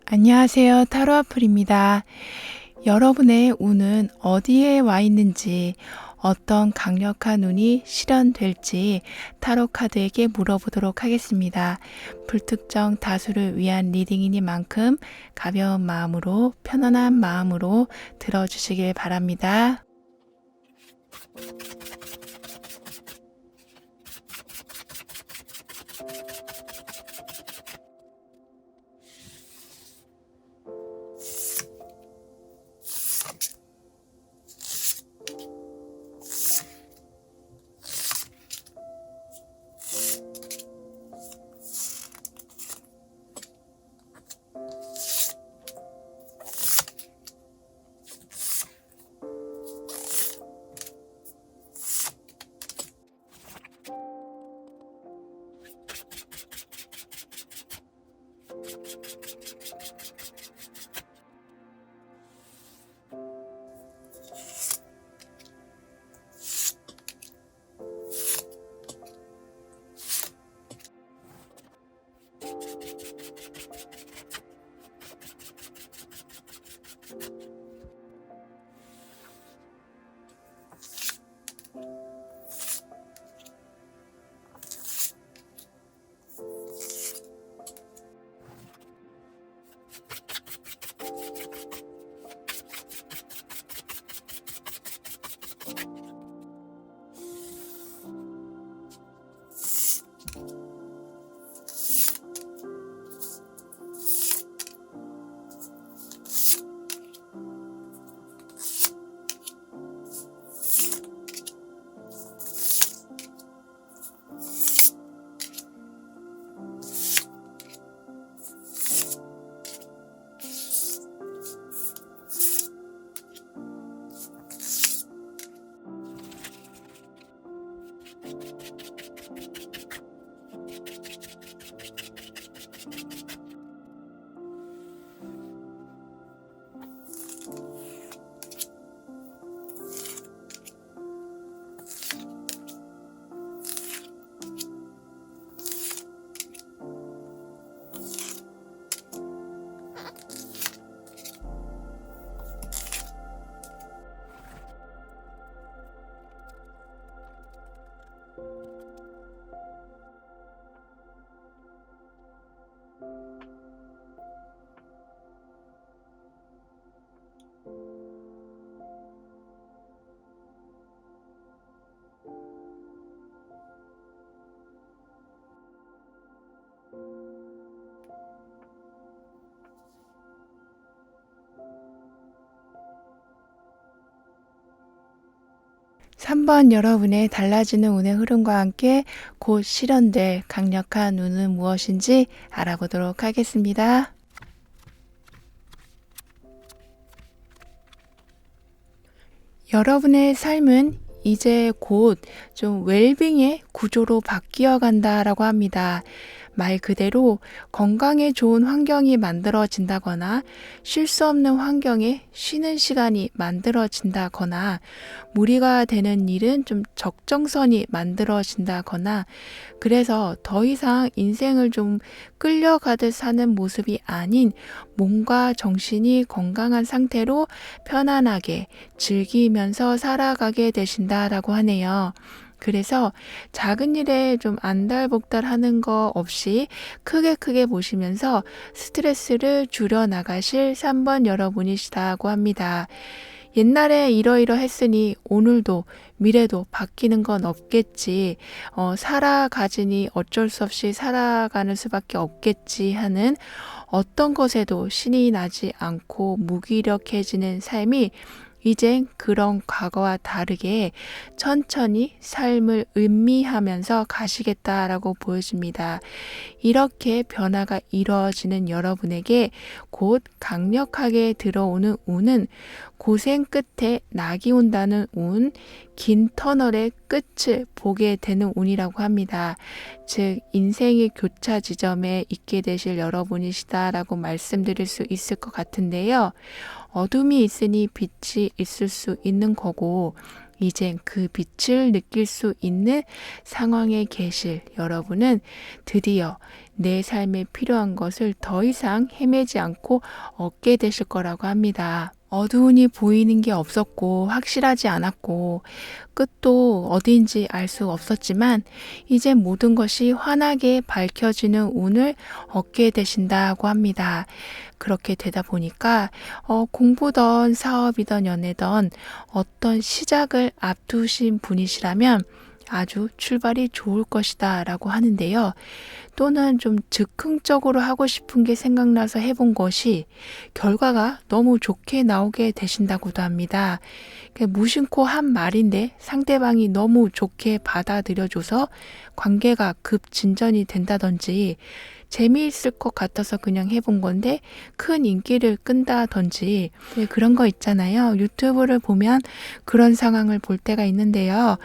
안녕하세요. 타로아플입니다. 여러분의 운은 어디에 와 있는지, 어떤 강력한 운이 실현될지 타로 카드에게 물어보도록 하겠습니다. 불특정 다수를 위한 리딩이니만큼 가벼운 마음으로, 편안한 마음으로 들어주시길 바랍니다. 삼 번 여러분의 달라지는 운의 흐름과 함께 곧 실현될 강력한 운은 무엇인지 알아보도록 하겠습니다. 여러분의 삶은 이제 곧 좀 웰빙의 구조로 바뀌어 간다라고 합니다. 말 그대로 건강에 좋은 환경이 만들어진다거나 쉴 수 없는 환경에 쉬는 시간이 만들어진다거나 무리가 되는 일은 좀 적정선이 만들어진다거나 그래서 더 이상 인생을 좀 끌려가듯 사는 모습이 아닌 몸과 정신이 건강한 상태로 편안하게 즐기면서 살아가게 되신다라고 하네요. 그래서 작은 일에 좀 안달복달하는 거 없이 크게 보시면서 스트레스를 줄여 나가실 3번 여러분이시다고 합니다. 옛날에 이러이러했으니 오늘도 미래도 바뀌는 건 없겠지. 살아가지니 어쩔 수 없이 살아가는 수밖에 없겠지 하는 어떤 것에도 신이 나지 않고 무기력해지는 삶이 이젠 그런 과거와 다르게 천천히 삶을 음미하면서 가시겠다라고 보여집니다. 이렇게 변화가 이루어지는 여러분에게 곧 강력하게 들어오는 운은 고생 끝에 낙이 온다는 운, 긴 터널의 끝을 보게 되는 운이라고 합니다. 즉 인생의 교차 지점에 있게 되실 여러분이시다라고 말씀드릴 수 있을 것 같은데요. 어둠이 있으니 빛이 있을 수 있는 거고 이젠 그 빛을 느낄 수 있는 상황에 계실 여러분은 드디어 내 삶에 필요한 것을 더 이상 헤매지 않고 얻게 되실 거라고 합니다. 어두운이 보이는 게 없었고 확실하지 않았고 끝도 어디인지 알 수 없었지만 이제 모든 것이 환하게 밝혀지는 운을 얻게 되신다고 합니다. 그렇게 되다 보니까 공부든 사업이든 연애든 어떤 시작을 앞두신 분이시라면 아주 출발이 좋을 것이다 라고 하는데요. 또는 좀 즉흥적으로 하고 싶은 게 생각나서 해본 것이 결과가 너무 좋게 나오게 되신다고도 합니다. 무심코 한 말인데 상대방이 너무 좋게 받아들여줘서 관계가 급진전이 된다든지 재미있을 것 같아서 그냥 해본 건데 큰 인기를 끈다든지 그런 거 있잖아요. 유튜브를 보면 그런 상황을 볼 때가 있는데요.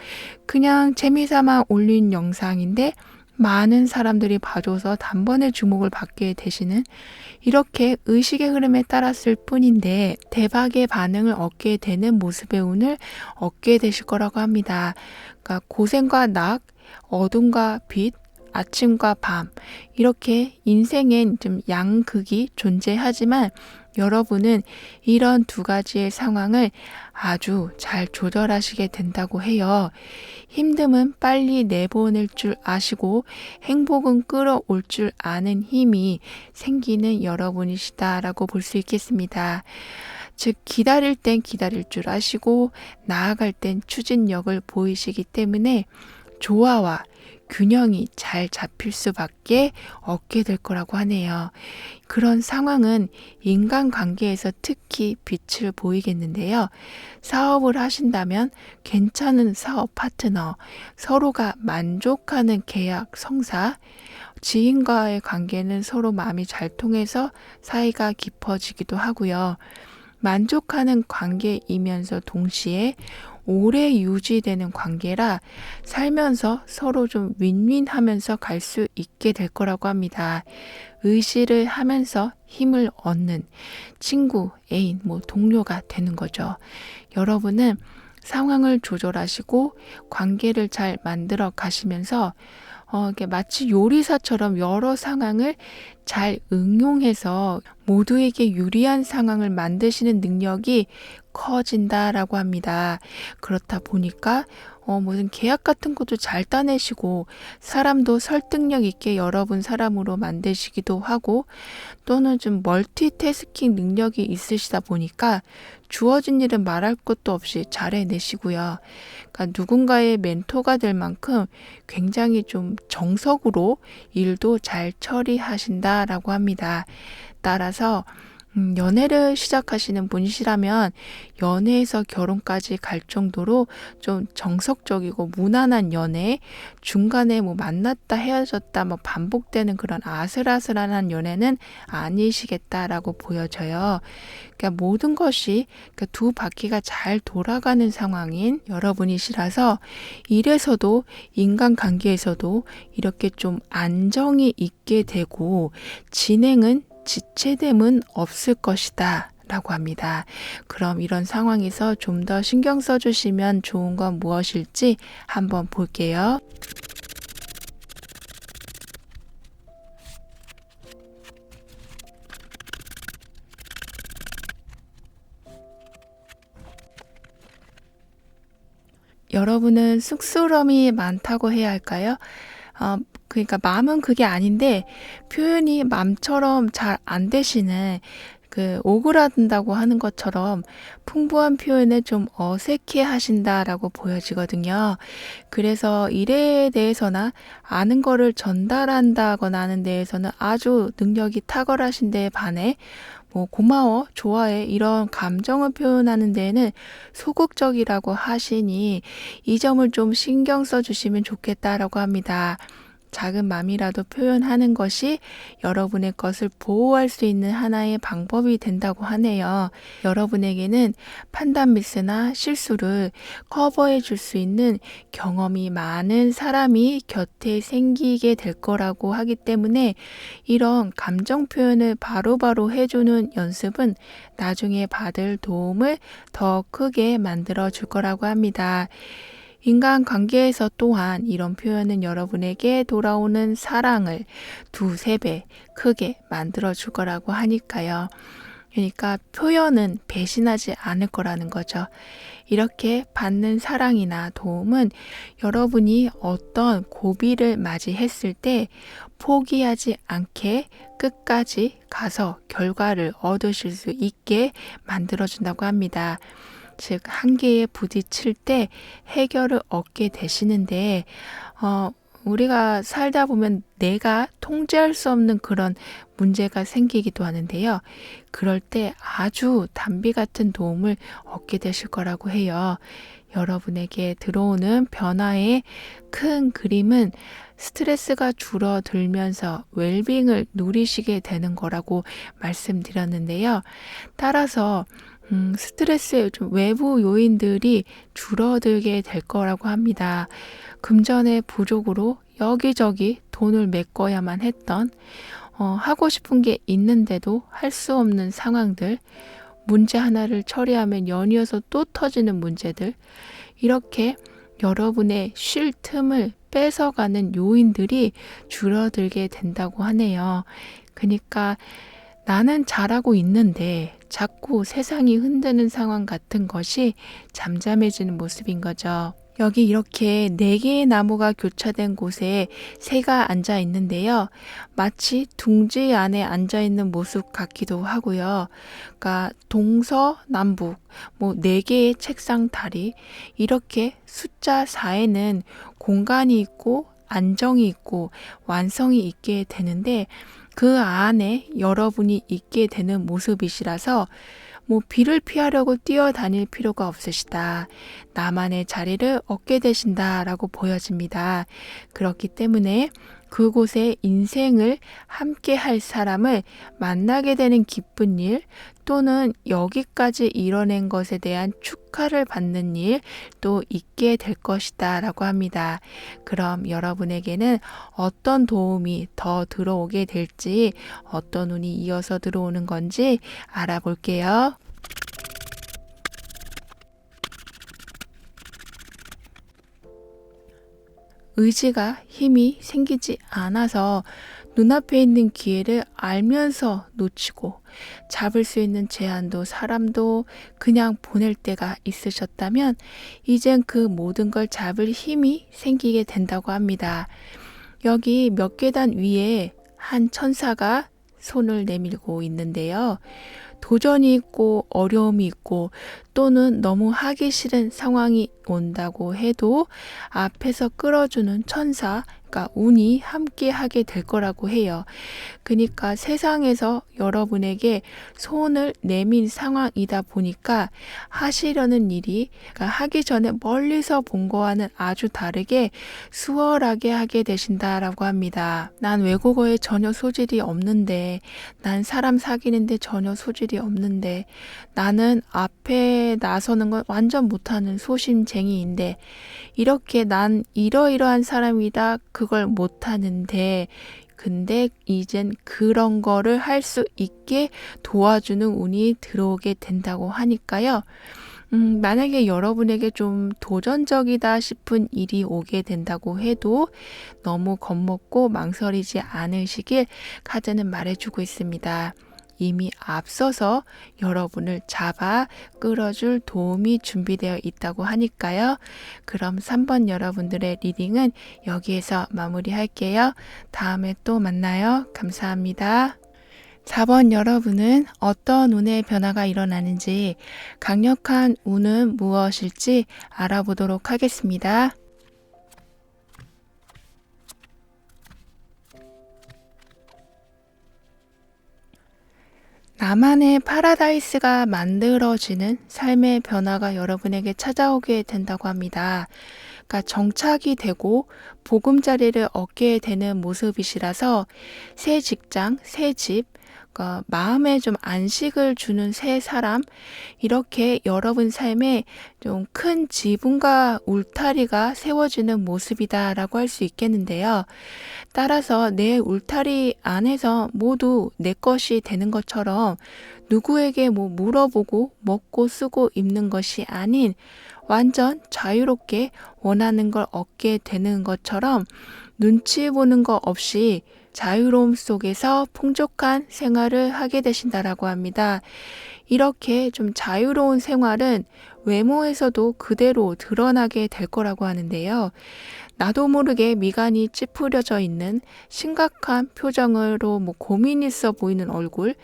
그냥 재미삼아 올린 영상인데 많은 사람들이 봐줘서 단번에 주목을 받게 되시는 이렇게 의식의 흐름에 따랐을 뿐인데 대박의 반응을 얻게 되는 모습의 운을 얻게 되실 거라고 합니다. 그러니까 고생과 낙, 어둠과 빛, 아침과 밤 이렇게 인생엔 좀 양극이 존재하지만 여러분은 이런 두 가지의 상황을 아주 잘 조절하시게 된다고 해요. 힘듦은 빨리 내보낼 줄 아시고 행복은 끌어올 줄 아는 힘이 생기는 여러분이시다라고 볼 수 있겠습니다. 즉 기다릴 땐 기다릴 줄 아시고 나아갈 땐 추진력을 보이시기 때문에 조화와 균형이 잘 잡힐 수밖에 없게 될 거라고 하네요. 그런 상황은 인간관계에서 특히 빛을 보이겠는데요. 사업을 하신다면 괜찮은 사업 파트너, 서로가 만족하는 계약 성사, 지인과의 관계는 서로 마음이 잘 통해서 사이가 깊어지기도 하고요. 만족하는 관계이면서 동시에 오래 유지되는 관계라 살면서 서로 좀 윈윈하면서 갈 수 있게 될 거라고 합니다. 의지를 하면서 힘을 얻는 친구, 애인, 동료가 되는 거죠. 여러분은 상황을 조절하시고 관계를 잘 만들어 가시면서 이게 마치 요리사처럼 여러 상황을 잘 응용해서 모두에게 유리한 상황을 만드시는 능력이 커진다라고 합니다. 그렇다 보니까 무슨 계약 같은 것도 잘 따내시고 사람도 설득력 있게 여러분 사람으로 만드시기도 하고 또는 좀 멀티태스킹 능력이 있으시다 보니까 주어진 일은 말할 것도 없이 잘 해내시고요. 그러니까 누군가의 멘토가 될 만큼 굉장히 좀 정석으로 일도 잘 처리하신다라고 합니다. 따라서 연애를 시작하시는 분이시라면 연애에서 결혼까지 갈 정도로 좀 정석적이고 무난한 연애, 중간에 만났다 헤어졌다 반복되는 그런 아슬아슬한 연애는 아니시겠다라고 보여져요. 그러니까 모든 것이 두 바퀴가 잘 돌아가는 상황인 여러분이시라서 일에서도 인간관계에서도 이렇게 좀 안정이 있게 되고 진행은 지체됨은 없을 것이다 라고 합니다. 그럼 이런 상황에서 좀 더 신경 써주시면 좋은 건 무엇일지 한번 볼게요. 여러분은 쑥스러움이 많다고 해야 할까요? 그러니까 마음은 그게 아닌데 표현이 마음처럼 잘 안 되시는 오그라든다고 하는 것처럼 풍부한 표현에 좀 어색해 하신다라고 보여지거든요. 그래서 일에 대해서나 아는 거를 전달한다거나 하는 데에서는 아주 능력이 탁월하신 데에 반해 고마워, 좋아해 이런 감정을 표현하는 데에는 소극적이라고 하시니 이 점을 좀 신경 써주시면 좋겠다라고 합니다. 작은 맘이라도 표현하는 것이 여러분의 것을 보호할 수 있는 하나의 방법이 된다고 하네요. 여러분에게는 판단 미스나 실수를 커버해 줄 수 있는 경험이 많은 사람이 곁에 생기게 될 거라고 하기 때문에 이런 감정 표현을 바로바로 해주는 연습은 나중에 받을 도움을 더 크게 만들어 줄 거라고 합니다. 인간 관계에서 또한 이런 표현은 여러분에게 돌아오는 사랑을 두세 배 크게 만들어 줄 거라고 하니까요. 그러니까 표현은 배신하지 않을 거라는 거죠. 이렇게 받는 사랑이나 도움은 여러분이 어떤 고비를 맞이했을 때 포기하지 않게 끝까지 가서 결과를 얻으실 수 있게 만들어준다고 합니다. 즉, 한계에 부딪힐 때 해결을 얻게 되시는데, 우리가 살다 보면 내가 통제할 수 없는 그런 문제가 생기기도 하는데요. 그럴 때 아주 단비 같은 도움을 얻게 되실 거라고 해요. 여러분에게 들어오는 변화의 큰 그림은 스트레스가 줄어들면서 웰빙을 누리시게 되는 거라고 말씀드렸는데요. 따라서 스트레스의 좀 외부 요인들이 줄어들게 될 거라고 합니다. 금전의 부족으로 여기저기 돈을 메꿔야만 했던 하고 싶은 게 있는데도 할 수 없는 상황들, 문제 하나를 처리하면 연이어서 또 터지는 문제들, 이렇게 여러분의 쉴 틈을 뺏어가는 요인들이 줄어들게 된다고 하네요. 그러니까 나는 잘하고 있는데 자꾸 세상이 흔드는 상황 같은 것이 잠잠해지는 모습인 거죠. 여기 이렇게 4개의 나무가 교차된 곳에 새가 앉아 있는데요. 마치 둥지 안에 앉아 있는 모습 같기도 하고요. 그러니까 동서남북 4개의 책상 다리, 이렇게 숫자 4에는 공간이 있고 안정이 있고 완성이 있게 되는데, 그 안에 여러분이 있게 되는 모습이시라서 비를 피하려고 뛰어다닐 필요가 없으시다. 나만의 자리를 얻게 되신다라고 보여집니다. 그렇기 때문에 그곳에 인생을 함께 할 사람을 만나게 되는 기쁜 일, 또는 여기까지 이뤄낸 것에 대한 축하를 받는 일 또 있게 될 것이다 라고 합니다. 그럼 여러분에게는 어떤 도움이 더 들어오게 될지, 어떤 운이 이어서 들어오는 건지 알아볼게요. 의지가 힘이 생기지 않아서 눈앞에 있는 기회를 알면서 놓치고 잡을 수 있는 제한도 사람도 그냥 보낼 때가 있으셨다면 이젠 그 모든 걸 잡을 힘이 생기게 된다고 합니다. 여기 몇 계단 위에 한 천사가 손을 내밀고 있는데요. 도전이 있고 어려움이 있고 또는 너무 하기 싫은 상황이 온다고 해도 앞에서 끌어주는 천사, 그러니까 운이 함께 하게 될 거라고 해요. 그러니까 세상에서 여러분에게 손을 내민 상황이다 보니까 하시려는 일이, 그러니까 하기 전에 멀리서 본 거와는 아주 다르게 수월하게 하게 되신다라고 합니다. 난 외국어에 전혀 소질이 없는데, 난 사람 사귀는데 전혀 소질이 없는데, 나는 앞에 나서는 건 완전 못하는 소심쟁이인데, 이렇게 난 이러이러한 사람이다 그걸 못하는데, 근데 이젠 그런 거를 할 수 있게 도와주는 운이 들어오게 된다고 하니까요. 만약에 여러분에게 좀 도전적이다 싶은 일이 오게 된다고 해도 너무 겁먹고 망설이지 않으시길 카드는 말해주고 있습니다. 이미 앞서서 여러분을 잡아 끌어줄 도움이 준비되어 있다고 하니까요. 그럼 3번 여러분들의 리딩은 여기에서 마무리할게요. 다음에 또 만나요. 감사합니다. 4번 여러분은 어떤 운의 변화가 일어나는지, 강력한 운은 무엇일지 알아보도록 하겠습니다. 나만의 파라다이스가 만들어지는 삶의 변화가 여러분에게 찾아오게 된다고 합니다. 그러니까 정착이 되고 보금자리를 얻게 되는 모습이시라서 새 직장, 새 집, 그러니까 마음에 좀 안식을 주는 새 사람, 이렇게 여러분 삶에 좀 큰 지붕과 울타리가 세워지는 모습이다라고 할 수 있겠는데요. 따라서 내 울타리 안에서 모두 내 것이 되는 것처럼 누구에게 뭐 물어보고 먹고 쓰고 입는 것이 아닌 완전 자유롭게 원하는 걸 얻게 되는 것처럼 눈치 보는 거 없이 자유로움 속에서 풍족한 생활을 하게 되신다라고 합니다. 이렇게 좀 자유로운 생활은 외모에서도 그대로 드러나게 될 거라고 하는데요. 나도 모르게 미간이 찌푸려져 있는 심각한 표정으로 고민 있어 보이는 얼굴,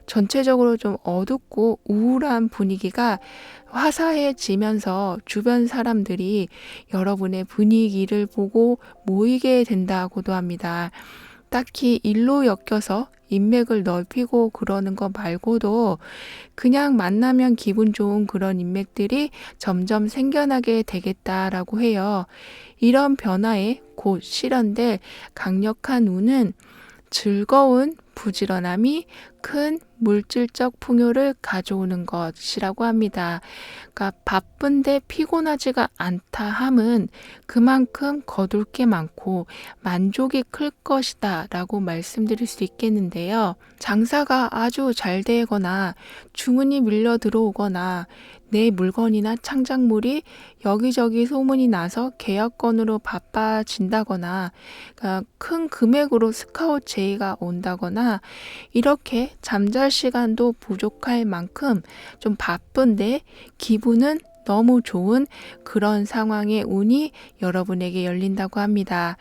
전체적으로 좀 어둡고 우울한 분위기가 화사해지면서 주변 사람들이 여러분의 분위기를 보고 모이게 된다고도 합니다. 딱히 일로 엮여서 인맥을 넓히고 그러는 거 말고도 그냥 만나면 기분 좋은 그런 인맥들이 점점 생겨나게 되겠다라고 해요. 이런 변화에 곧 실현될 강력한 운은 즐거운 부지런함이 큰 물질적 풍요를 가져오는 것이라고 합니다. 그러니까 바쁜데 피곤하지가 않다 함은 그만큼 거둘 게 많고 만족이 클 것이다 라고 말씀드릴 수 있겠는데요. 장사가 아주 잘 되거나 주문이 밀려 들어오거나 내 물건이나 창작물이 여기저기 소문이 나서 계약건으로 바빠진다거나 그러니까 큰 금액으로 스카웃 제의가 온다거나 이렇게 잠잘 시간도 부족할 만큼 좀 바쁜데 기분은 너무 좋은 그런 상황의 운이 여러분에게 열린다고 합니다.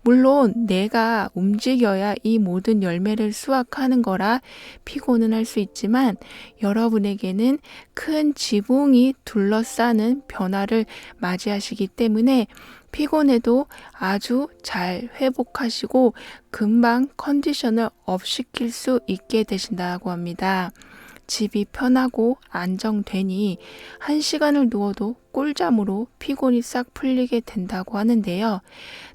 물론 내가 움직여야 이 모든 열매를 수확하는 거라 피곤은 할 수 있지만 여러분에게는 큰 지붕이 둘러싸는 변화를 맞이하시기 때문에 피곤해도 아주 잘 회복하시고 금방 컨디션을 업시킬 수 있게 되신다고 합니다. 집이 편하고 안정되니 1시간을 누워도 꿀잠으로 피곤이 싹 풀리게 된다고 하는데요.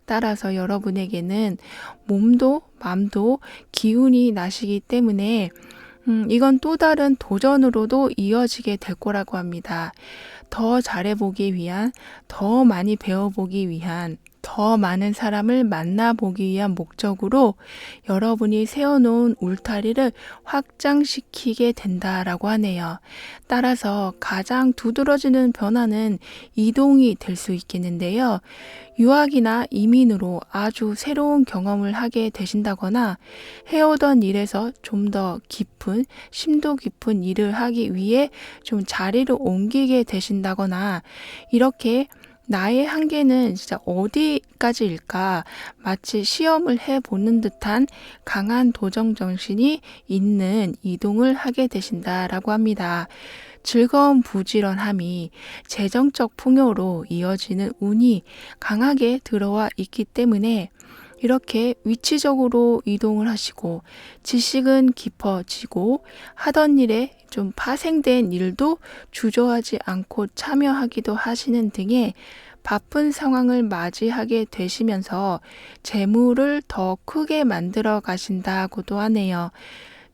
따라서 여러분에게는 몸도 마음도 기운이 나시기 때문에 이건 또 다른 도전으로도 이어지게 될 거라고 합니다. 더 잘해보기 위한, 더 많이 배워보기 위한, 더 많은 사람을 만나보기 위한 목적으로 여러분이 세워놓은 울타리를 확장시키게 된다라고 하네요. 따라서 가장 두드러지는 변화는 이동이 될 수 있겠는데요. 유학이나 이민으로 아주 새로운 경험을 하게 되신다거나 해오던 일에서 좀 더 깊은, 심도 깊은 일을 하기 위해 좀 자리를 옮기게 되신다거나 이렇게 나의 한계는 진짜 어디까지일까? 마치 시험을 해보는 듯한 강한 도전 정신이 있는 이동을 하게 되신다라고 합니다. 즐거운 부지런함이 재정적 풍요로 이어지는 운이 강하게 들어와 있기 때문에 이렇게 위치적으로 이동을 하시고 지식은 깊어지고 하던 일에 좀 파생된 일도 주저하지 않고 참여하기도 하시는 등의 바쁜 상황을 맞이하게 되시면서 재물을 더 크게 만들어 가신다고도 하네요.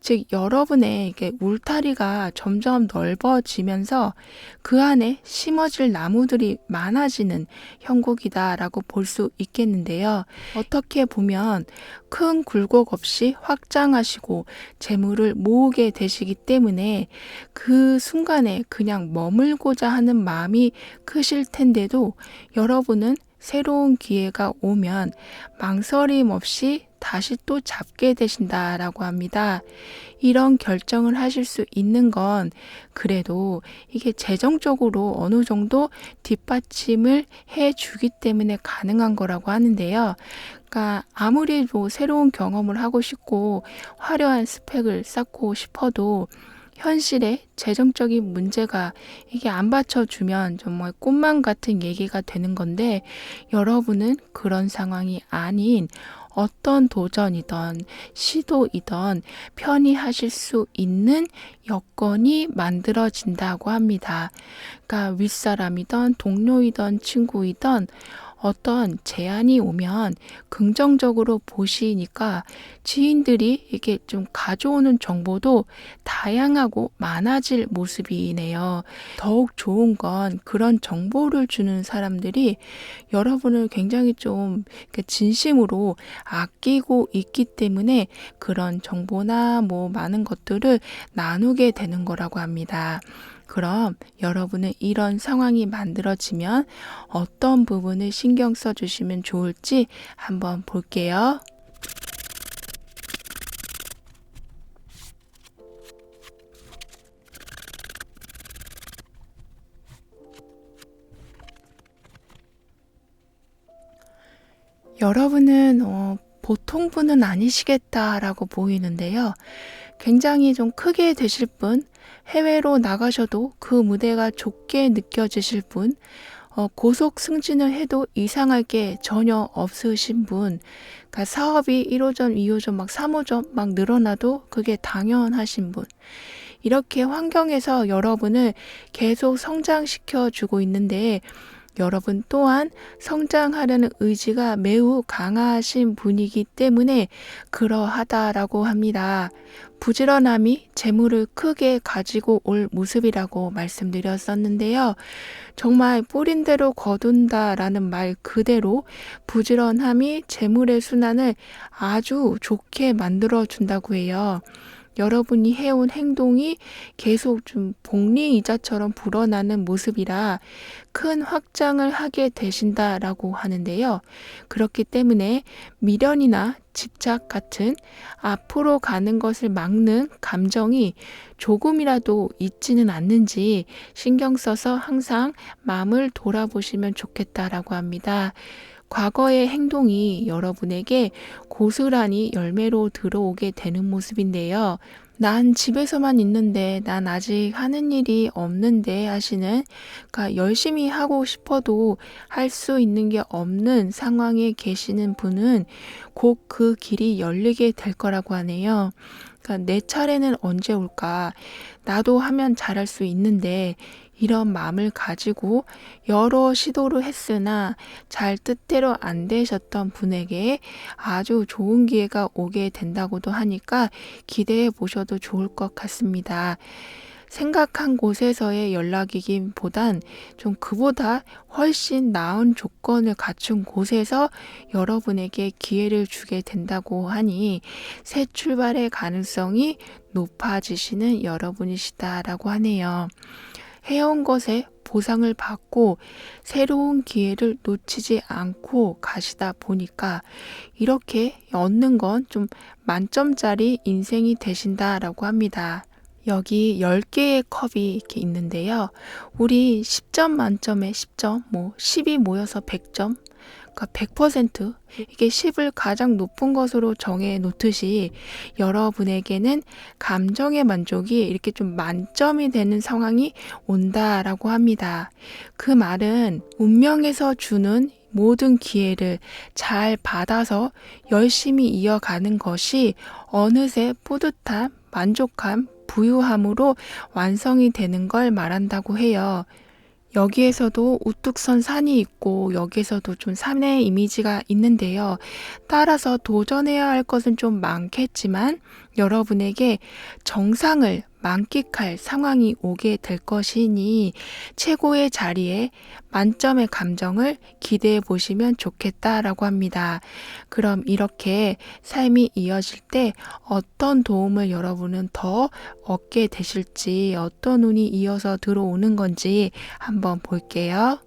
즉 여러분의 이게 울타리가 점점 넓어지면서 그 안에 심어질 나무들이 많아지는 형국이다라고 볼 수 있겠는데요. 어떻게 보면 큰 굴곡 없이 확장하시고 재물을 모으게 되시기 때문에 그 순간에 그냥 머물고자 하는 마음이 크실 텐데도 여러분은 새로운 기회가 오면 망설임 없이 다시 또 잡게 되신다라고 합니다. 이런 결정을 하실 수 있는 건 그래도 이게 재정적으로 어느 정도 뒷받침을 해주기 때문에 가능한 거라고 하는데요. 그러니까 아무리 새로운 경험을 하고 싶고 화려한 스펙을 쌓고 싶어도 현실에 재정적인 문제가 이게 안 받쳐주면 정말 꿈만 같은 얘기가 되는 건데 여러분은 그런 상황이 아닌 어떤 도전이든 시도이든 편히 하실 수 있는 여건이 만들어진다고 합니다. 그러니까 윗사람이든 동료이든 친구이든 어떤 제안이 오면 긍정적으로 보시니까 지인들이 이게 좀 가져오는 정보도 다양하고 많아질 모습이네요. 더욱 좋은 건 그런 정보를 주는 사람들이 여러분을 굉장히 좀 이렇게 진심으로 아끼고 있기 때문에 그런 정보나 뭐 많은 것들을 나누게 되는 거라고 합니다. 그럼 여러분은 이런 상황이 만들어지면 어떤 부분을 신경 써주시면 좋을지 한번 볼게요. 여러분은 보통 분은 아니시겠다라고 보이는데요. 굉장히 좀 크게 되실 분, 해외로 나가셔도 그 무대가 좋게 느껴지실 분, 고속 승진을 해도 이상할 게 전혀 없으신 분, 그러니까 사업이 1호점, 2호점, 막 3호점 막 늘어나도 그게 당연하신 분, 이렇게 환경에서 여러분을 계속 성장시켜 주고 있는데 여러분 또한 성장하려는 의지가 매우 강하신 분이기 때문에 그러하다라고 합니다. 부지런함이 재물을 크게 가지고 올 모습이라고 말씀드렸었는데요. 정말 뿌린 대로 거둔다라는 말 그대로 부지런함이 재물의 순환을 아주 좋게 만들어 준다고 해요. 여러분이 해온 행동이 계속 좀 복리이자처럼 불어나는 모습이라 큰 확장을 하게 되신다라고 하는데요. 그렇기 때문에 미련이나 집착 같은 앞으로 가는 것을 막는 감정이 조금이라도 있지는 않는지 신경 써서 항상 마음을 돌아보시면 좋겠다라고 합니다. 과거의 행동이 여러분에게 고스란히 열매로 들어오게 되는 모습인데요. 난 집에서만 있는데 난 아직 하는 일이 없는데 하시는, 그러니까 열심히 하고 싶어도 할 수 있는 게 없는 상황에 계시는 분은 곧 그 길이 열리게 될 거라고 하네요. 그러니까 내 차례는 언제 올까? 나도 하면 잘할 수 있는데 이런 마음을 가지고 여러 시도를 했으나 잘 뜻대로 안 되셨던 분에게 아주 좋은 기회가 오게 된다고도 하니까 기대해 보셔도 좋을 것 같습니다. 생각한 곳에서의 연락이긴 보단 좀 그보다 훨씬 나은 조건을 갖춘 곳에서 여러분에게 기회를 주게 된다고 하니 새 출발의 가능성이 높아지시는 여러분이시다라고 하네요. 해온 것에 보상을 받고 새로운 기회를 놓치지 않고 가시다 보니까 이렇게 얻는 건 좀 만점짜리 인생이 되신다라고 합니다. 여기 10개의 컵이 이렇게 있는데요. 우리 10점 만점에 10점, 뭐 10이 모여서 100점, 그러니까 100%, 이게 10을 가장 높은 것으로 정해 놓듯이 여러분에게는 감정의 만족이 이렇게 좀 만점이 되는 상황이 온다라고 합니다. 그 말은 운명에서 주는 모든 기회를 잘 받아서 열심히 이어가는 것이 어느새 뿌듯함, 만족함, 부유함으로 완성이 되는 걸 말한다고 해요. 여기에서도 우뚝 선 산이 있고 여기에서도 좀 산의 이미지가 있는데요. 따라서 도전해야 할 것은 좀 많겠지만 여러분에게 정상을 만끽할 상황이 오게 될 것이니 최고의 자리에 만점의 감정을 기대해 보시면 좋겠다라고 합니다. 그럼 이렇게 삶이 이어질 때 어떤 도움을 여러분은 더 얻게 되실지, 어떤 운이 이어서 들어오는 건지 한번 볼게요.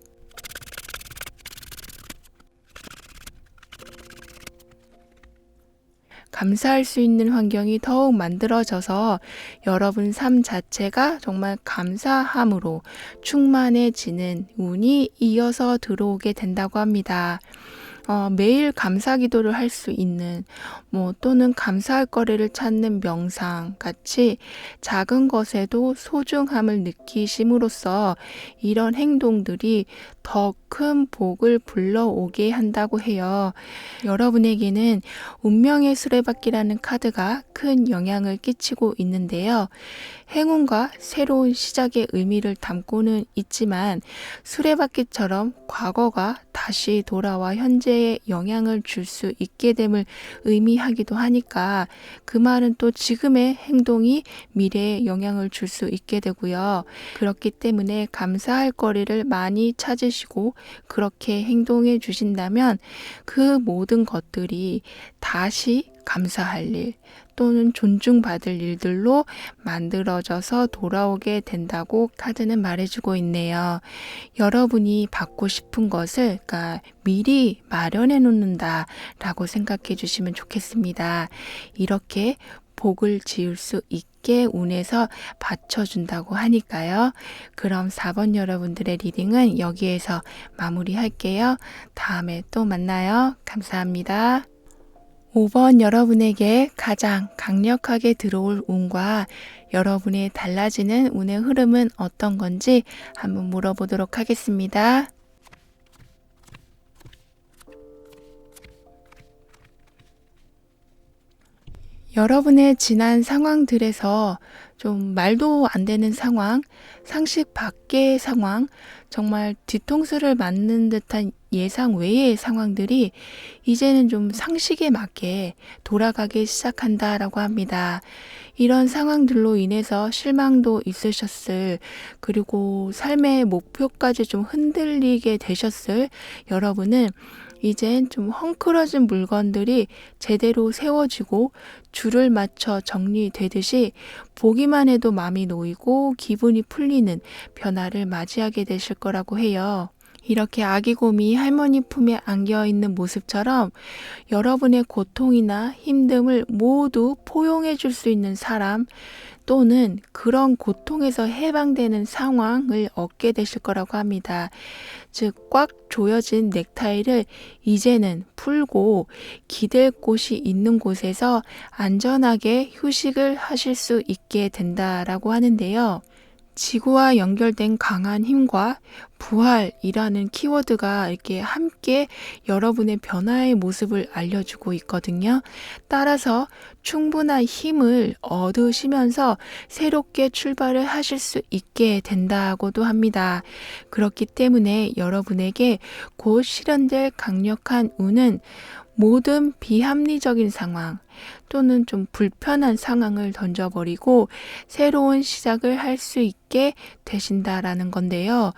감사할 수 있는 환경이 더욱 만들어져서 여러분 삶 자체가 정말 감사함으로 충만해지는 운이 이어서 들어오게 된다고 합니다. 매일 감사 기도를 할 수 있는, 또는 감사할 거리를 찾는 명상 같이 작은 것에도 소중함을 느끼심으로써 이런 행동들이 더 큰 복을 불러오게 한다고 해요. 여러분에게는 운명의 수레바퀴라는 카드가 큰 영향을 끼치고 있는데요. 행운과 새로운 시작의 의미를 담고는 있지만 수레바퀴처럼 과거가 다시 돌아와 현재에 영향을 줄 수 있게 됨을 의미하기도 하니까 그 말은 또 지금의 행동이 미래에 영향을 줄 수 있게 되고요. 그렇기 때문에 감사할 거리를 많이 찾으시고 그렇게 행동해 주신다면 그 모든 것들이 다시 감사할 일 또는 존중받을 일들로 만들어져서 돌아오게 된다고 카드는 말해주고 있네요. 여러분이 받고 싶은 것을 미리 마련해 놓는다 라고 생각해 주시면 좋겠습니다. 이렇게 복을 지을 수 있게 운에서 받쳐준다고 하니까요. 그럼 4번 여러분들의 리딩은 여기에서 마무리할게요. 다음에 또 만나요. 감사합니다. 5번 여러분에게 가장 강력하게 들어올 운과 여러분의 달라지는 운의 흐름은 어떤 건지 한번 물어보도록 하겠습니다. 여러분의 지난 상황들에서 좀 말도 안 되는 상황, 상식 밖의 상황, 정말 뒤통수를 맞는 듯한 예상 외의 상황들이 이제는 좀 상식에 맞게 돌아가기 시작한다라고 합니다. 이런 상황들로 인해서 실망도 있으셨을, 그리고 삶의 목표까지 좀 흔들리게 되셨을 여러분은 이젠 좀 헝클어진 물건들이 제대로 세워지고 줄을 맞춰 정리되듯이 보기만 해도 마음이 놓이고 기분이 풀리는 변화를 맞이하게 되실 거라고 해요. 이렇게 아기곰이 할머니 품에 안겨있는 모습처럼 여러분의 고통이나 힘듦을 모두 포용해 줄 수 있는 사람 또는 그런 고통에서 해방되는 상황을 얻게 되실 거라고 합니다. 즉, 꽉 조여진 넥타이를 이제는 풀고 기댈 곳이 있는 곳에서 안전하게 휴식을 하실 수 있게 된다라고 하는데요. 지구와 연결된 강한 힘과 부활이라는 키워드가 이렇게 함께 여러분의 변화의 모습을 알려주고 있거든요. 따라서 충분한 힘을 얻으시면서 새롭게 출발을 하실 수 있게 된다고도 합니다. 그렇기 때문에 여러분에게 곧 실현될 강력한 운은 모든 비합리적인 상황 또는 좀 불편한 상황을 던져버리고 새로운 시작을 할 수 있게 되신다라는 건데요.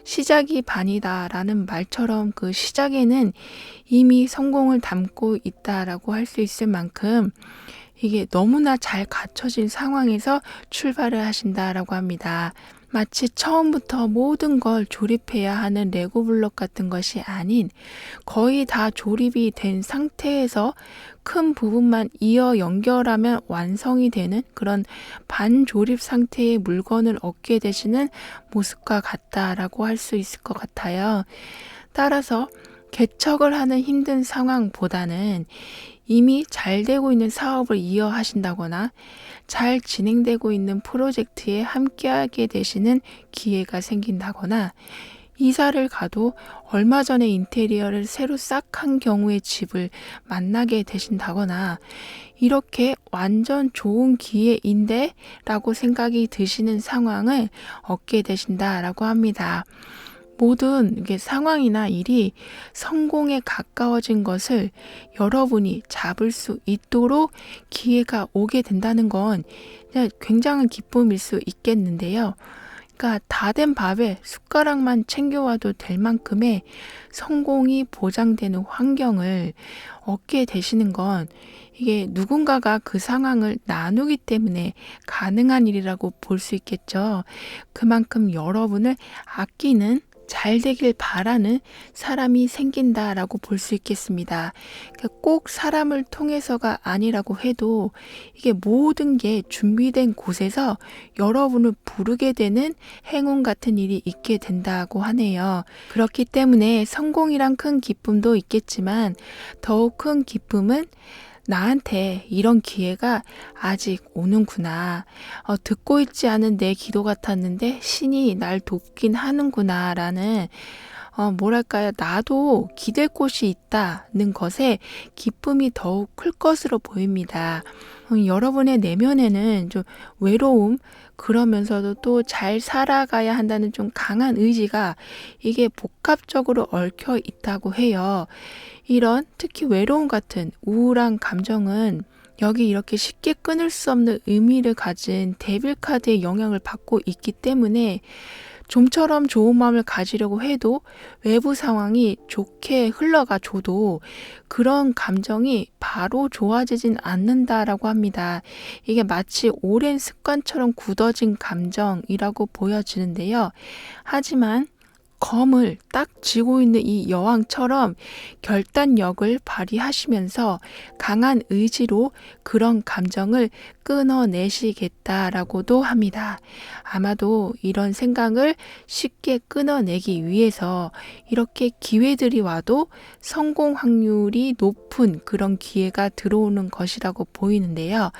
시작이 반이다라는 말처럼 그 시작에는 이미 성공을 담고 있다라고 할 수 있을 만큼 이게 너무나 잘 갖춰진 상황에서 출발을 하신다라고 합니다. 마치 처음부터 모든 걸 조립해야 하는 레고 블록 같은 것이 아닌 거의 다 조립이 된 상태에서 큰 부분만 이어 연결하면 완성이 되는 그런 반조립 상태의 물건을 얻게 되시는 모습과 같다라고 할 수 있을 것 같아요. 따라서 개척을 하는 힘든 상황보다는 이미 잘 되고 있는 사업을 이어하신다거나 잘 진행되고 있는 프로젝트에 함께하게 되시는 기회가 생긴다거나 이사를 가도 얼마 전에 인테리어를 새로 싹 한 경우의 집을 만나게 되신다거나 이렇게 완전 좋은 기회인데 라고 생각이 드시는 상황을 얻게 되신다라고 합니다. 모든 이게 상황이나 일이 성공에 가까워진 것을 여러분이 잡을 수 있도록 기회가 오게 된다는 건 굉장한 기쁨일 수 있겠는데요. 그러니까 다 된 밥에 숟가락만 챙겨와도 될 만큼의 성공이 보장되는 환경을 얻게 되시는 건 이게 누군가가 그 상황을 나누기 때문에 가능한 일이라고 볼 수 있겠죠. 그만큼 여러분을 아끼는 잘 되길 바라는 사람이 생긴다라고 볼 수 있겠습니다. 그러니까 꼭 사람을 통해서가 아니라고 해도 이게 모든 게 준비된 곳에서 여러분을 부르게 되는 행운 같은 일이 있게 된다고 하네요. 그렇기 때문에 성공이란 큰 기쁨도 있겠지만 더욱 큰 기쁨은 나한테 이런 기회가 아직 오는구나. 듣고 있지 않은 내 기도 같았는데 신이 날 돕긴 하는구나 라는 뭐랄까요, 나도 기댈 곳이 있다는 것에 기쁨이 더욱 클 것으로 보입니다. 여러분의 내면에는 좀 외로움, 그러면서도 또 잘 살아가야 한다는 좀 강한 의지가 이게 복합적으로 얽혀 있다고 해요. 이런 특히 외로움 같은 우울한 감정은 여기 이렇게 쉽게 끊을 수 없는 의미를 가진 데빌 카드의 영향을 받고 있기 때문에 좀처럼 좋은 마음을 가지려고 해도 외부 상황이 좋게 흘러가 줘도 그런 감정이 바로 좋아지진 않는다라고 합니다. 이게 마치 오랜 습관처럼 굳어진 감정이라고 보여지는데요. 하지만 검을 딱 쥐고 있는 이 여왕처럼 결단력을 발휘하시면서 강한 의지로 그런 감정을 끊어내시겠다라고도 합니다. 아마도 이런 생각을 쉽게 끊어내기 위해서 이렇게 기회들이 와도 성공 확률이 높은 그런 기회가 들어오는 것이라고 보이는데요.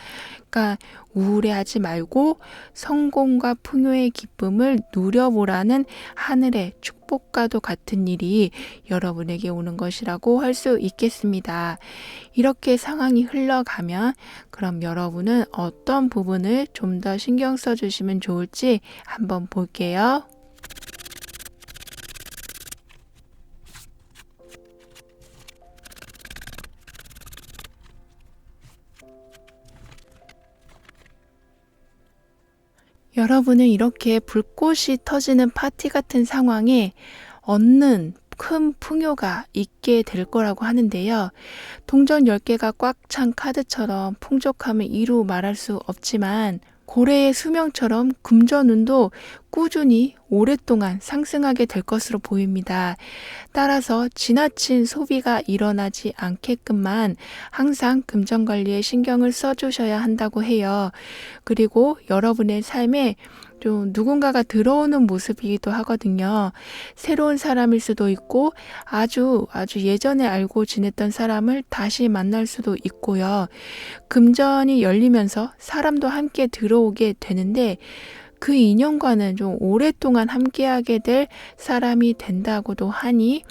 그러니까 우울해하지 말고 성공과 풍요의 기쁨을 누려보라는 하늘의 축복과도 같은 일이 여러분에게 오는 것이라고 할 수 있겠습니다. 이렇게 상황이 흘러가면 그럼 여러분은 어떤 부분을 좀 더 신경 써주시면 좋을지 한번 볼게요. 여러분은 이렇게 불꽃이 터지는 파티 같은 상황에 얻는 큰 풍요가 있게 될 거라고 하는데요. 동전 10개가 꽉 찬 카드처럼 풍족함을 이루 말할 수 없지만 고래의 수명처럼 금전운도 꾸준히 오랫동안 상승하게 될 것으로 보입니다. 따라서 지나친 소비가 일어나지 않게끔만 항상 금전 관리에 신경을 써주셔야 한다고 해요. 그리고 여러분의 삶에 좀 누군가가 들어오는 모습이기도 하거든요. 새로운 사람일 수도 있고 아주 예전에 알고 지냈던 사람을 다시 만날 수도 있고요. 금전이 열리면서 사람도 함께 들어오게 되는데 그 인연과는 좀 오랫동안 함께하게 될 사람이 된다고도 하니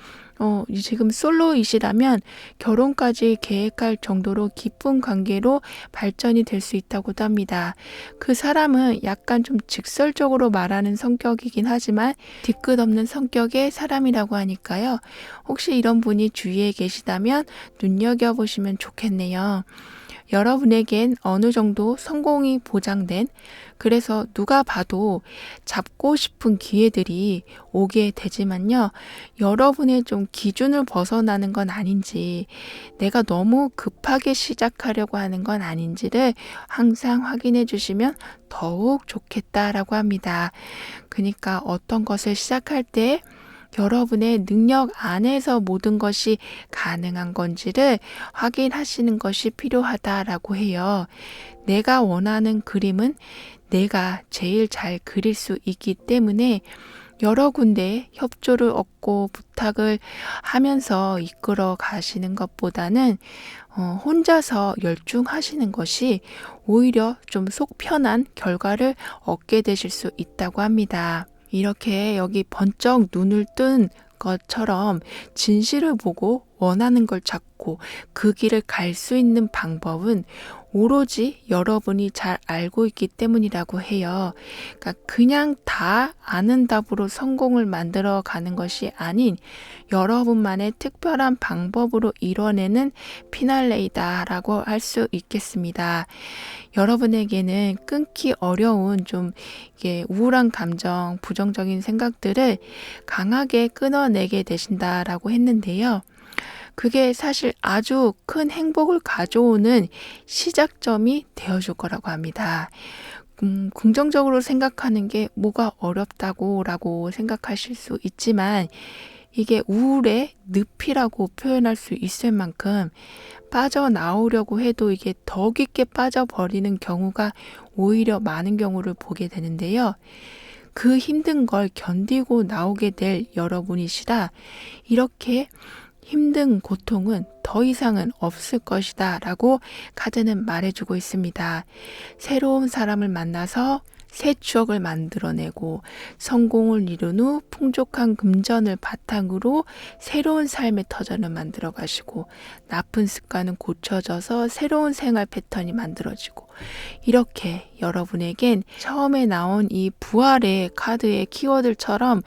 지금 솔로이시라면 결혼까지 계획할 정도로 깊은 관계로 발전이 될 수 있다고도 합니다. 그 사람은 약간 좀 직설적으로 말하는 성격이긴 하지만 뒤끝 없는 성격의 사람이라고 하니까요. 혹시 이런 분이 주위에 계시다면 눈여겨보시면 좋겠네요. 여러분에겐 어느 정도 성공이 보장된, 그래서 누가 봐도 잡고 싶은 기회들이 오게 되지만요. 여러분의 좀 기준을 벗어나는 건 아닌지, 내가 너무 급하게 시작하려고 하는 건 아닌지를 항상 확인해 주시면 더욱 좋겠다라고 합니다. 그러니까 어떤 것을 시작할 때 여러분의 능력 안에서 모든 것이 가능한 건지를 확인하시는 것이 필요하다라고 해요. 내가 원하는 그림은 내가 제일 잘 그릴 수 있기 때문에 여러 군데 협조를 얻고 부탁을 하면서 이끌어 가시는 것보다는 혼자서 열중하시는 것이 오히려 좀 속 편한 결과를 얻게 되실 수 있다고 합니다. 이렇게 여기 번쩍 눈을 뜬 것처럼 진실을 보고 원하는 걸 찾고 그 길을 갈 수 있는 방법은 오로지 여러분이 잘 알고 있기 때문이라고 해요. 그러니까 그냥 다 아는 답으로 성공을 만들어 가는 것이 아닌 여러분만의 특별한 방법으로 이뤄내는 피날레이다라고 할 수 있겠습니다. 여러분에게는 끊기 어려운 좀 이게 우울한 감정, 부정적인 생각들을 강하게 끊어내게 되신다라고 했는데요. 그게 사실 아주 큰 행복을 가져오는 시작점이 되어줄 거라고 합니다. 긍정적으로 생각하는 게 뭐가 어렵다고라고 생각하실 수 있지만 이게 우울의 늪이라고 표현할 수 있을 만큼 빠져나오려고 해도 이게 더 깊게 빠져버리는 경우가 오히려 많은 경우를 보게 되는데요. 그 힘든 걸 견디고 나오게 될 여러분이시라 이렇게 힘든 고통은 더 이상은 없을 것이다 라고 카드는 말해주고 있습니다. 새로운 사람을 만나서 새 추억을 만들어내고 성공을 이룬 후 풍족한 금전을 바탕으로 새로운 삶의 터전을 만들어 가시고 나쁜 습관은 고쳐져서 새로운 생활 패턴이 만들어지고 이렇게 여러분에겐 처음에 나온 이 부활의 카드의 키워드처럼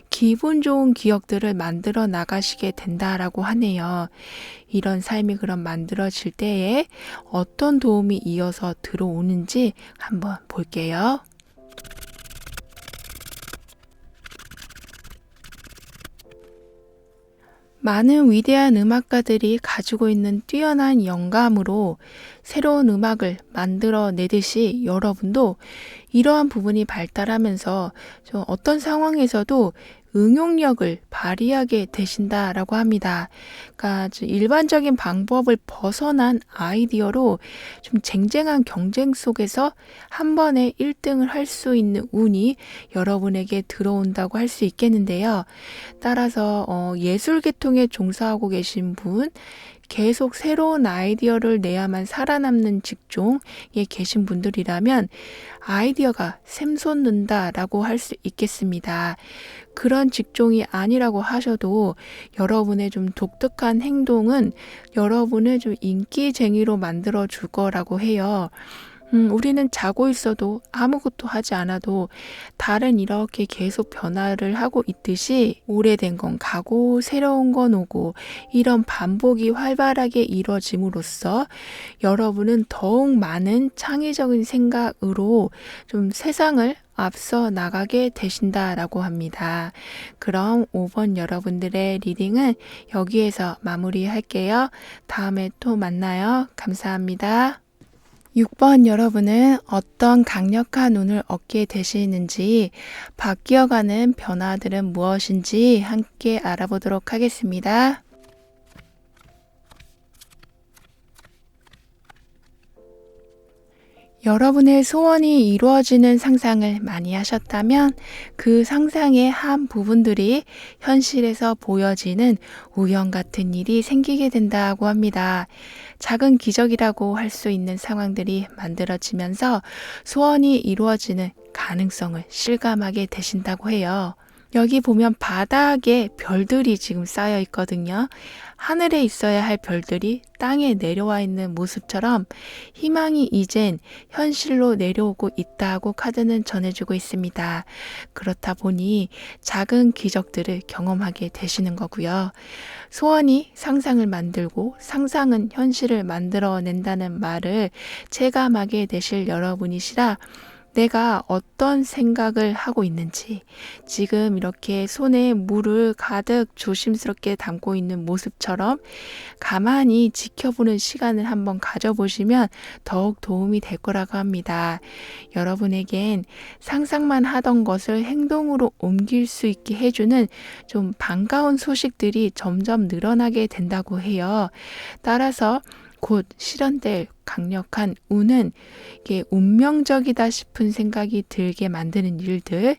기분 좋은 기억들을 만들어 나가시게 된다라고 하네요. 이런 삶이 그럼 만들어질 때에 어떤 도움이 이어서 들어오는지 한번 볼게요. 많은 위대한 음악가들이 가지고 있는 뛰어난 영감으로 새로운 음악을 만들어내듯이 여러분도 이러한 부분이 발달하면서 좀 어떤 상황에서도 응용력을 발휘하게 되신다라고 합니다. 그러니까 일반적인 방법을 벗어난 아이디어로 좀 쟁쟁한 경쟁 속에서 한 번에 1등을 할 수 있는 운이 여러분에게 들어온다고 할 수 있겠는데요. 따라서 예술 계통에 종사하고 계신 분, 계속 새로운 아이디어를 내야만 살아남는 직종에 계신 분들이라면 아이디어가 샘솟는다라고 할 수 있겠습니다. 그런 직종이 아니라고 하셔도 여러분의 좀 독특한 행동은 여러분을 좀 인기쟁이로 만들어 줄 거라고 해요. 우리는 자고 있어도 아무것도 하지 않아도 달은 이렇게 계속 변화를 하고 있듯이 오래된 건 가고 새로운 건 오고 이런 반복이 활발하게 이루어짐으로써 여러분은 더욱 많은 창의적인 생각으로 좀 세상을 앞서 나가게 되신다라고 합니다. 그럼 5번 여러분들의 리딩은 여기에서 마무리할게요. 다음에 또 만나요. 감사합니다. 6번 여러분은 어떤 강력한 운을 얻게 되시는지 바뀌어가는 변화들은 무엇인지 함께 알아보도록 하겠습니다. 여러분의 소원이 이루어지는 상상을 많이 하셨다면 그 상상의 한 부분들이 현실에서 보여지는 우연 같은 일이 생기게 된다고 합니다. 작은 기적이라고 할 수 있는 상황들이 만들어지면서 소원이 이루어지는 가능성을 실감하게 되신다고 해요. 여기 보면 바닥에 별들이 지금 쌓여 있거든요. 하늘에 있어야 할 별들이 땅에 내려와 있는 모습처럼 희망이 이젠 현실로 내려오고 있다고 카드는 전해주고 있습니다. 그렇다 보니 작은 기적들을 경험하게 되시는 거고요. 소원이 상상을 만들고 상상은 현실을 만들어낸다는 말을 체감하게 되실 여러분이시라 내가 어떤 생각을 하고 있는지 지금 이렇게 손에 물을 가득 조심스럽게 담고 있는 모습처럼 가만히 지켜보는 시간을 한번 가져보시면 더욱 도움이 될 거라고 합니다. 여러분에겐 상상만 하던 것을 행동으로 옮길 수 있게 해주는 좀 반가운 소식들이 점점 늘어나게 된다고 해요. 따라서 곧 실현될 강력한 운은 이게 운명적이다 싶은 생각이 들게 만드는 일들,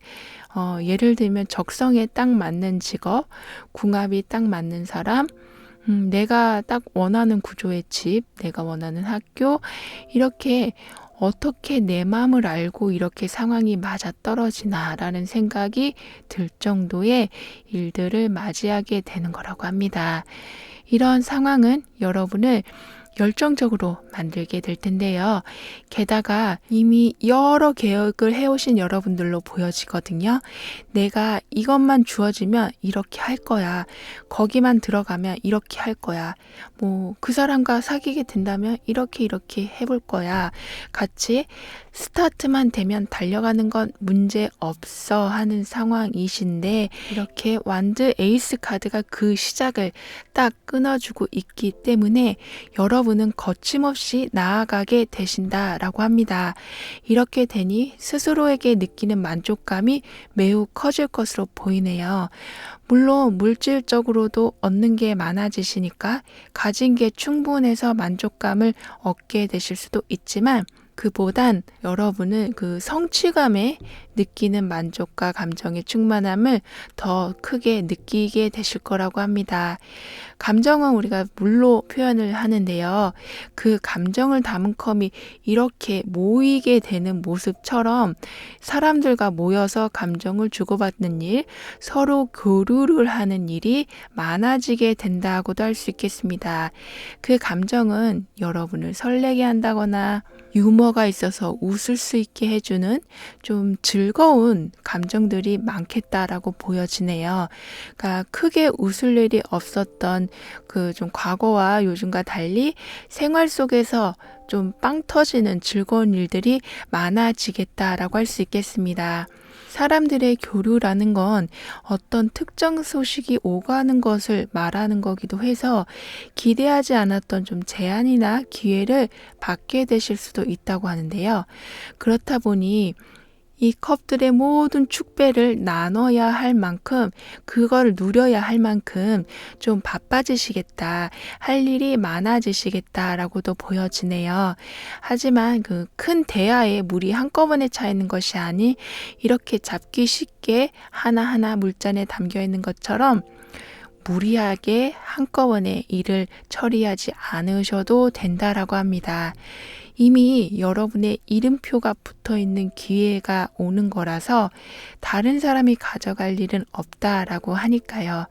예를 들면 적성에 딱 맞는 직업, 궁합이 딱 맞는 사람, 내가 딱 원하는 구조의 집, 내가 원하는 학교, 이렇게 어떻게 내 마음을 알고 이렇게 상황이 맞아떨어지나라는 생각이 들 정도의 일들을 맞이하게 되는 거라고 합니다. 이런 상황은 여러분을 열정적으로 만들게 될 텐데요. 게다가 이미 여러 계획을 해오신 여러분들로 보여지거든요. 내가 이것만 주어지면 이렇게 할 거야. 거기만 들어가면 이렇게 할 거야. 그 사람과 사귀게 된다면 이렇게 해볼 거야. 같이 스타트만 되면 달려가는 건 문제 없어 하는 상황이신데 이렇게 완드 에이스 카드가 그 시작을 딱 끊어주고 있기 때문에 여러분은 거침없이 나아가게 되신다라고 합니다. 이렇게 되니 스스로에게 느끼는 만족감이 매우 커질 것으로 보이네요. 물론 물질적으로도 얻는 게 많아지시니까 가진 게 충분해서 만족감을 얻게 되실 수도 있지만 그보단 여러분은 그 성취감에 느끼는 만족과 감정의 충만함을 더 크게 느끼게 되실 거라고 합니다. 감정은 우리가 물로 표현을 하는데요. 그 감정을 담은 컵이 이렇게 모이게 되는 모습처럼 사람들과 모여서 감정을 주고받는 일, 서로 교류를 하는 일이 많아지게 된다고도 할 수 있겠습니다. 그 감정은 여러분을 설레게 한다거나 유머가 있어서 웃을 수 있게 해주는 좀 즐거운 감정들이 많겠다라고 보여지네요. 그러니까 크게 웃을 일이 없었던 그 좀 과거와 요즘과 달리 생활 속에서 좀 빵 터지는 즐거운 일들이 많아지겠다라고 할 수 있겠습니다. 사람들의 교류라는 건 어떤 특정 소식이 오가는 것을 말하는 거기도 해서 기대하지 않았던 좀 제안이나 기회를 받게 되실 수도 있다고 하는데요. 그렇다 보니 이 컵들의 모든 축배를 나눠야 할 만큼, 그걸 누려야 할 만큼 좀 바빠지시겠다, 할 일이 많아지시겠다라고도 보여지네요. 하지만 그 큰 대야에 물이 한꺼번에 차 있는 것이 아닌 이렇게 잡기 쉽게 하나하나 물잔에 담겨 있는 것처럼 무리하게 한꺼번에 일을 처리하지 않으셔도 된다라고 합니다. 이미 여러분의 이름표가 붙어 있는 기회가 오는 거라서 다른 사람이 가져갈 일은 없다라고 하니까요.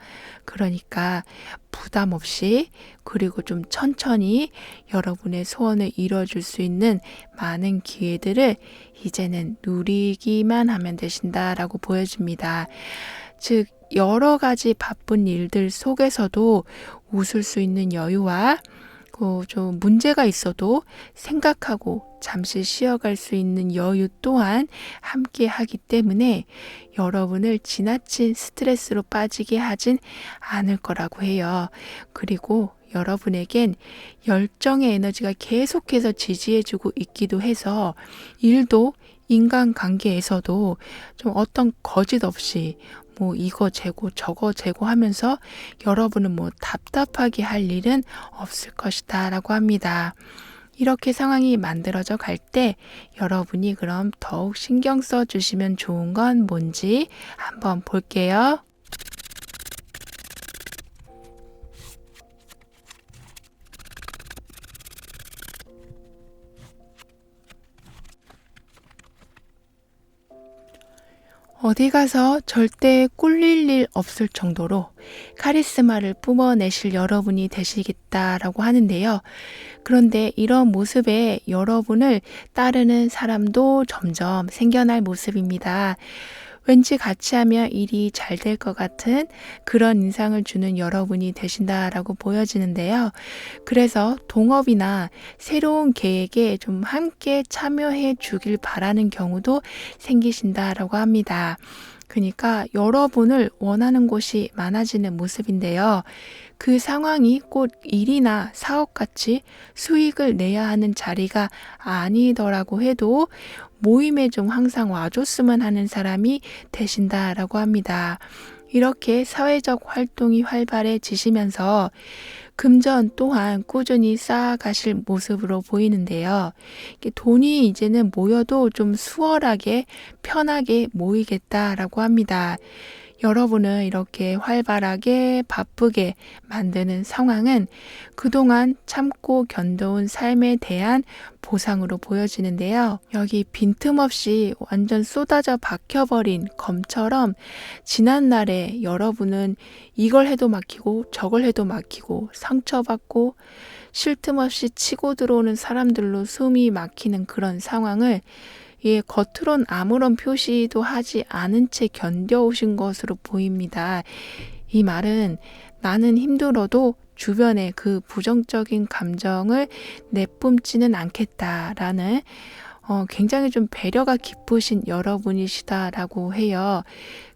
그러니까 부담 없이, 그리고 좀 천천히 여러분의 소원을 이뤄줄 수 있는 많은 기회들을 이제는 누리기만 하면 되신다라고 보여집니다. 즉, 여러 가지 바쁜 일들 속에서도 웃을 수 있는 여유와 좀 문제가 있어도 생각하고 잠시 쉬어갈 수 있는 여유 또한 함께 하기 때문에 여러분을 지나친 스트레스로 빠지게 하진 않을 거라고 해요. 그리고 여러분에겐 열정의 에너지가 계속해서 지지해주고 있기도 해서 일도 인간관계에서도 좀 어떤 거짓 없이 뭐 이거 재고 저거 재고 하면서 여러분은 뭐 답답하게 할 일은 없을 것이다 라고 합니다. 이렇게 상황이 만들어져 갈 때 여러분이 그럼 더욱 신경 써 주시면 좋은 건 뭔지 한번 볼게요. 어디 가서 절대 꿀릴 일 없을 정도로 카리스마를 뿜어내실 여러분이 되시겠다라고 하는데요. 그런데 이런 모습에 여러분을 따르는 사람도 점점 생겨날 모습입니다. 왠지 같이 하면 일이 잘 될 것 같은 그런 인상을 주는 여러분이 되신다라고 보여지는데요. 그래서 동업이나 새로운 계획에 좀 함께 참여해 주길 바라는 경우도 생기신다라고 합니다. 그러니까 여러분을 원하는 곳이 많아지는 모습인데요. 그 상황이 꼭 일이나 사업같이 수익을 내야 하는 자리가 아니더라고 해도 모임에 좀 항상 와줬으면 하는 사람이 되신다라고 합니다. 이렇게 사회적 활동이 활발해지시면서 금전 또한 꾸준히 쌓아가실 모습으로 보이는데요. 돈이 이제는 모여도 좀 수월하게 편하게 모이겠다라고 합니다. 여러분을 이렇게 활발하게 바쁘게 만드는 상황은 그동안 참고 견뎌온 삶에 대한 보상으로 보여지는데요. 여기 빈틈없이 완전 쏟아져 박혀버린 검처럼 지난날에 여러분은 이걸 해도 막히고 저걸 해도 막히고 상처받고 쉴 틈 없이 치고 들어오는 사람들로 숨이 막히는 그런 상황을 겉으론 아무런 표시도 하지 않은 채 견뎌오신 것으로 보입니다. 이 말은 나는 힘들어도 주변에 그 부정적인 감정을 내뿜지는 않겠다라는 굉장히 좀 배려가 깊으신 여러분이시다라고 해요.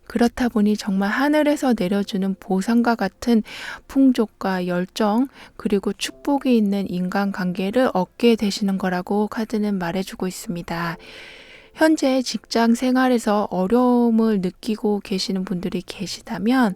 그렇다 보니 정말 하늘에서 내려주는 보상과 같은 풍족과 열정 그리고 축복이 있는 인간관계를 얻게 되시는 거라고 카드는 말해주고 있습니다. 현재 직장 생활에서 어려움을 느끼고 계시는 분들이 계시다면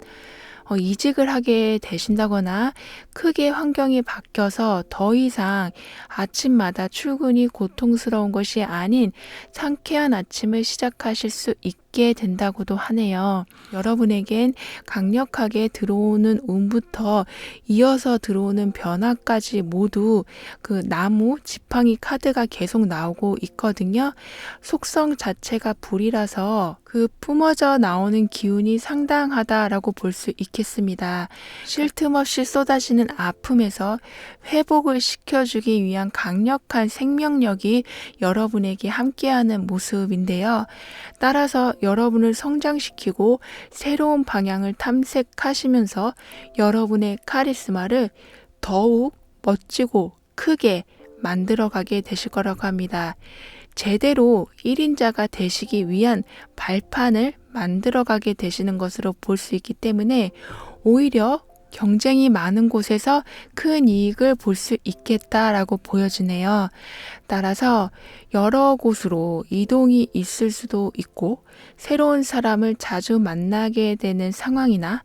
이직을 하게 되신다거나 크게 환경이 바뀌어서 더 이상 아침마다 출근이 고통스러운 것이 아닌 상쾌한 아침을 시작하실 수 있게 된다고도 하네요. 여러분에겐 강력하게 들어오는 운부터 이어서 들어오는 변화까지 모두 그 나무 지팡이 카드가 계속 나오고 있거든요. 속성 자체가 불이라서 그 뿜어져 나오는 기운이 상당하다라고 볼 수 있겠습니다. 쉴 틈 없이 쏟아지는 아픔에서 회복을 시켜주기 위한 강력한 생명력이 여러분에게 함께하는 모습인데요. 따라서 여러분을 성장시키고 새로운 방향을 탐색하시면서 여러분의 카리스마를 더욱 멋지고 크게 만들어가게 되실 거라고 합니다. 제대로 1인자가 되시기 위한 발판을 만들어가게 되시는 것으로 볼 수 있기 때문에 오히려 경쟁이 많은 곳에서 큰 이익을 볼 수 있겠다라고 보여지네요. 따라서 여러 곳으로 이동이 있을 수도 있고 새로운 사람을 자주 만나게 되는 상황이나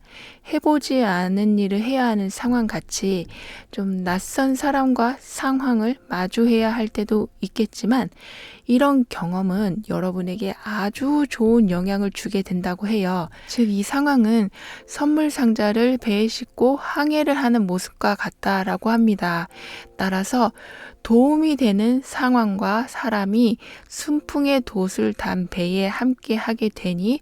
해보지 않은 일을 해야 하는 상황 같이 좀 낯선 사람과 상황을 마주해야 할 때도 있겠지만 이런 경험은 여러분에게 아주 좋은 영향을 주게 된다고 해요. 즉 이 상황은 선물 상자를 배에 싣고 항해를 하는 모습과 같다라고 합니다. 따라서 도움이 되는 상황과 사람이 순풍의 돛을 단 배에 함께 하게 되니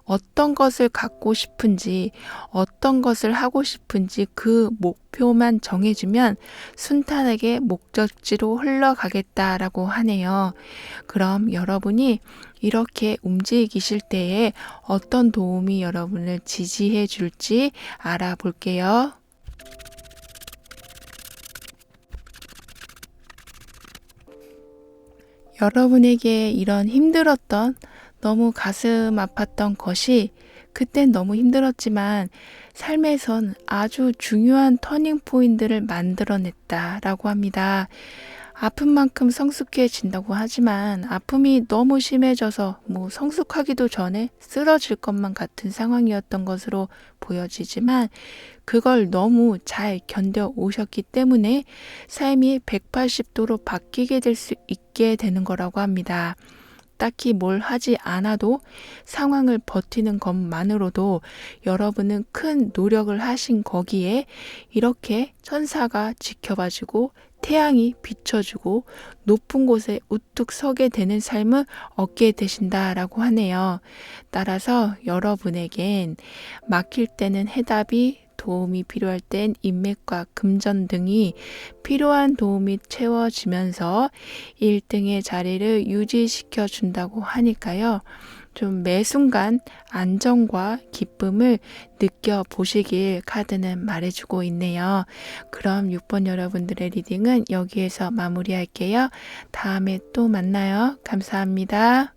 어떤 것을 갖고 싶은지, 어떤 것을 하고 싶은지 그 목표만 정해주면 순탄하게 목적지로 흘러가겠다라고 하네요. 그럼 여러분이 이렇게 움직이실 때에 어떤 도움이 여러분을 지지해 줄지 알아볼게요. 여러분에게 이런 힘들었던 너무 가슴 아팠던 것이 그땐 너무 힘들었지만 삶에선 아주 중요한 터닝 포인트를 만들어냈다라고 합니다. 아픈 만큼 성숙해진다고 하지만 아픔이 너무 심해져서 성숙하기도 전에 쓰러질 것만 같은 상황이었던 것으로 보여지지만 그걸 너무 잘 견뎌 오셨기 때문에 삶이 180도로 바뀌게 될 수 있게 되는 거라고 합니다. 딱히 뭘 하지 않아도 상황을 버티는 것만으로도 여러분은 큰 노력을 하신 거기에 이렇게 천사가 지켜봐주고 태양이 비춰주고 높은 곳에 우뚝 서게 되는 삶을 얻게 되신다라고 하네요. 따라서 여러분에겐 막힐 때는 해답이, 도움이 필요할 땐 인맥과 금전 등이 필요한 도움이 채워지면서 1등의 자리를 유지시켜 준다고 하니까요. 좀 매 순간 안정과 기쁨을 느껴보시길 카드는 말해주고 있네요. 그럼 6번 여러분들의 리딩은 여기에서 마무리할게요. 다음에 또 만나요. 감사합니다.